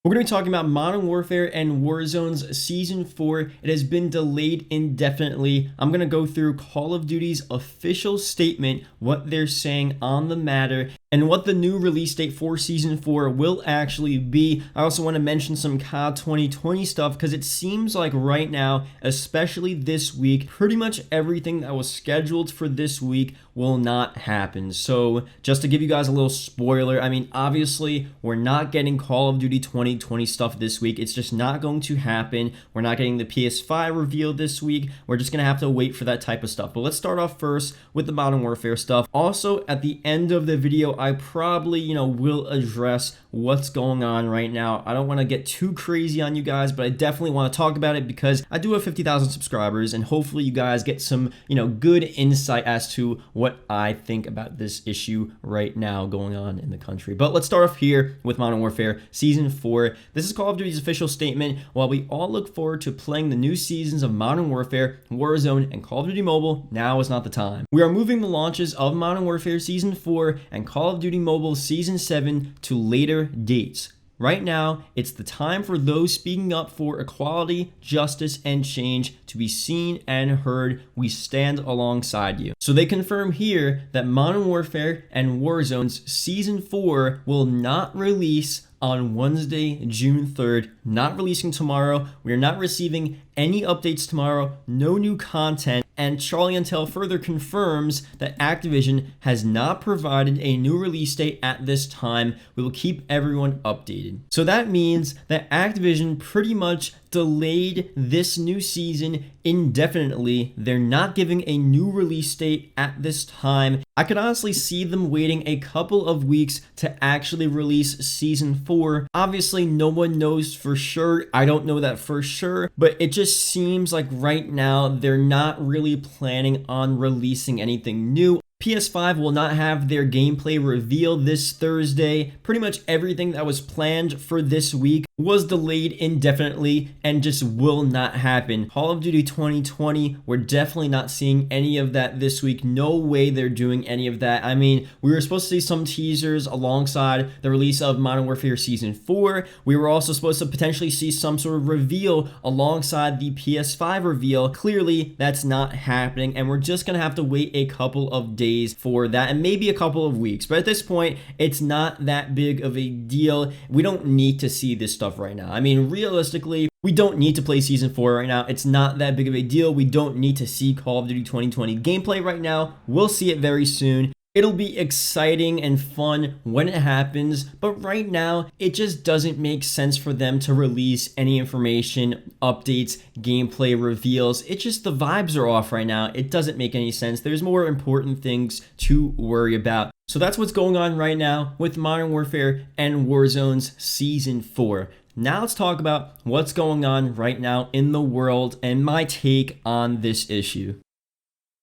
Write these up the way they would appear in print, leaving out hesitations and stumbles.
We're going to be talking about Modern Warfare and Warzone's Season 4. It has been delayed indefinitely. I'm going to go through Call of Duty's official statement, what they're saying on the matter, and what the new release date for Season 4 will actually be. I also want to mention some COD 2020 stuff because it seems like right now, especially this week, pretty much everything that was scheduled for this week will not happen. So just to give you guys a little spoiler, I mean, obviously, we're not getting Call of Duty 2020 stuff this week. It's just not going to happen. We're not getting the PS5 reveal this week. We're just going to have to wait for that type of stuff. But let's start off first with the Modern Warfare stuff. Also, at the end of the video, I probably, will address what's going on right now. I don't want to get too crazy on you guys, but I definitely want to talk about it because I do have 50,000 subscribers and hopefully you guys get some, good insight as to what I think about this issue right now going on in the country. But let's start off here with Modern Warfare Season 4. This is Call of Duty's official statement. While we all look forward to playing the new seasons of Modern Warfare, Warzone, and Call of Duty Mobile, now is not the time. We are moving the launches of Modern Warfare Season 4 and Call of Duty Mobile Season 7 to later dates. Right now, it's the time for those speaking up for equality, justice, and change to be seen and heard. We stand alongside you. So they confirm here that Modern Warfare and Warzone's Season 4 will not release on Wednesday, June 3rd, not releasing tomorrow. We are not receiving any updates tomorrow, no new content, and Charlie Intel further confirms that Activision has not provided a new release date at this time. We will keep everyone updated. So that means that Activision pretty much delayed this new season indefinitely. They're not giving a new release date at this time. I could honestly see them waiting a couple of weeks to actually release Season 4. Obviously, no one knows for sure. I don't know that for sure, but it just seems like right now they're not really planning on releasing anything new. PS5 will not have their gameplay reveal this Thursday. Pretty much everything that was planned for this week was delayed indefinitely and just will not happen. Call of Duty 2020, we're definitely not seeing any of that this week. No way they're doing any of that. I mean, we were supposed to see some teasers alongside the release of Modern Warfare Season 4. We were also supposed to potentially see some sort of reveal alongside the PS5 reveal. Clearly, that's not happening, and we're just gonna have to wait a couple of days for that and maybe a couple of weeks. But at this point, it's not that big of a deal. We don't need to see this stuff right now. I mean, realistically, we don't need to play Season 4 right now. It's not that big of a deal. We don't need to see Call of Duty 2020 gameplay right now. We'll see it very soon. It'll be exciting and fun when it happens, but right now, it just doesn't make sense for them to release any information, updates, gameplay reveals. It's just the vibes are off right now. It doesn't make any sense. There's more important things to worry about. So that's what's going on right now with Modern Warfare and Warzone's Season 4. Now let's talk about what's going on right now in the world and my take on this issue.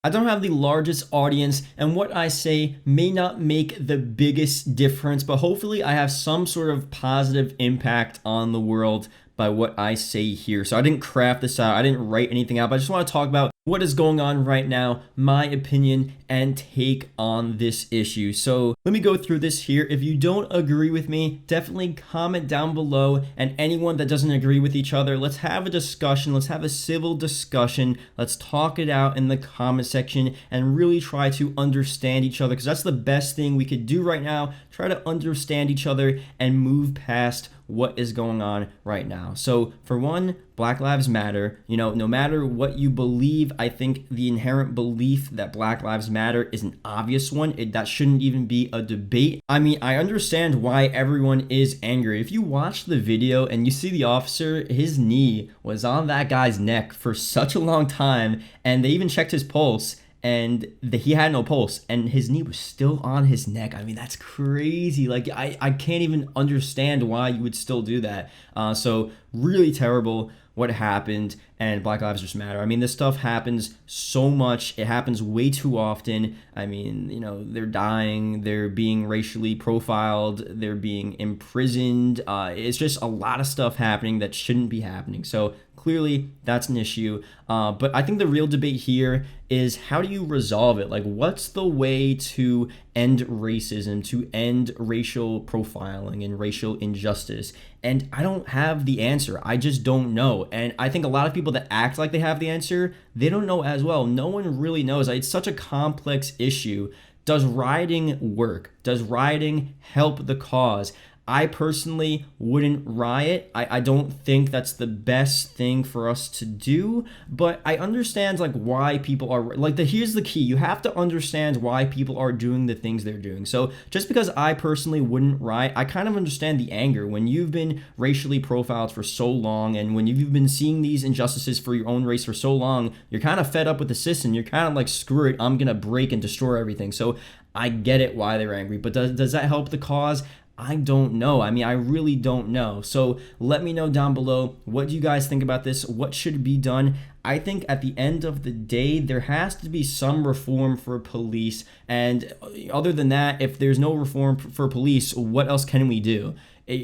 I don't have the largest audience, and what I say may not make the biggest difference, but hopefully I have some sort of positive impact on the world by what I say here. So I didn't craft this out, I didn't write anything out, but I just want to talk about what is going on right now, my opinion and take on this issue. So let me go through this here. If you don't agree with me, definitely comment down below, and anyone that doesn't agree with each other, let's have a discussion. Let's have a civil discussion. Let's talk it out in the comment section and really try to understand each other, because that's the best thing we could do right now. Try to understand each other and move past what is going on right now. So for one, Black Lives Matter. No matter what you believe, I think the inherent belief that Black Lives Matter is an obvious one. That shouldn't even be a debate. I mean, I understand why everyone is angry. If you watch the video and you see the officer, his knee was on that guy's neck for such a long time, and they even checked his pulse, and he had no pulse, and his knee was still on his neck. I mean, that's crazy. Like, I can't even understand why you would still do that. So really terrible what happened, and Black Lives Just Matter. I mean, this stuff happens so much. It happens way too often. I mean, they're dying, they're being racially profiled, they're being imprisoned. It's just a lot of stuff happening that shouldn't be happening. So clearly that's an issue. But I think the real debate here is, how do you resolve it? Like, what's the way to end racism, to end racial profiling and racial injustice? And I don't have the answer. I just don't know. And I think a lot of people that act like they have the answer, they don't know as well. No one really knows. It's such a complex issue. Does rioting work? Does rioting help the cause? I personally wouldn't riot. I don't think that's the best thing for us to do, but I understand like why people are like here's the key. You have to understand why people are doing the things they're doing. So just because I personally wouldn't riot, I kind of understand the anger when you've been racially profiled for so long, and when you've been seeing these injustices for your own race for so long, you're kind of fed up with the system. You're kind of like, screw it, I'm gonna break and destroy everything. So I get it why they're angry, but does that help the cause? I don't know. I mean, I really don't know. So let me know down below, what do you guys think about this? What should be done? I think at the end of the day, there has to be some reform for police. And other than that, if there's no reform for police, what else can we do?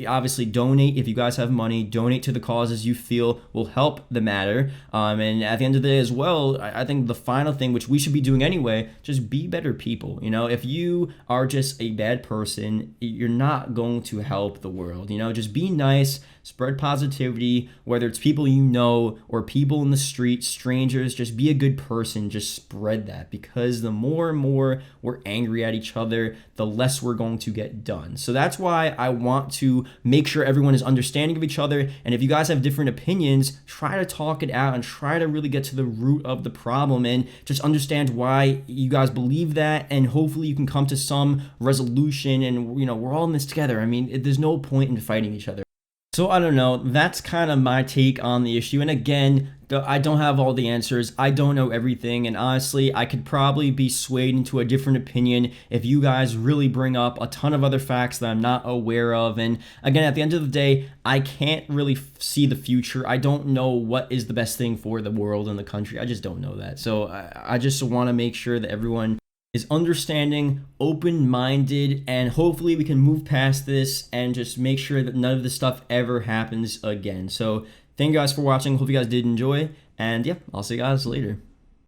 Obviously, donate. If you guys have money, donate to the causes you feel will help the matter. And at the end of the day as well, I think the final thing, which we should be doing anyway, just be better people. You know, if you are just a bad person, you're not going to help the world. You know, just be nice, spread positivity, whether it's people you know or people in the street, strangers. Just be a good person. Just spread that, because the more and more we're angry at each other, the less we're going to get done. So that's why I want to make sure everyone is understanding of each other. And if you guys have different opinions, try to talk it out and try to really get to the root of the problem and just understand why you guys believe that. And hopefully you can come to some resolution, and, you know, we're all in this together. I mean, there's no point in fighting each other. So I don't know, that's kind of my take on the issue. And again, I don't have all the answers. I don't know everything. And honestly, I could probably be swayed into a different opinion if you guys really bring up a ton of other facts that I'm not aware of. And again, at the end of the day, I can't really see the future. I don't know what is the best thing for the world and the country. I just don't know that. So I just want to make sure that everyone is understanding, open-minded, and hopefully we can move past this and just make sure that none of this stuff ever happens again. So thank you guys for watching. Hope you guys did enjoy, and yeah, I'll see you guys later.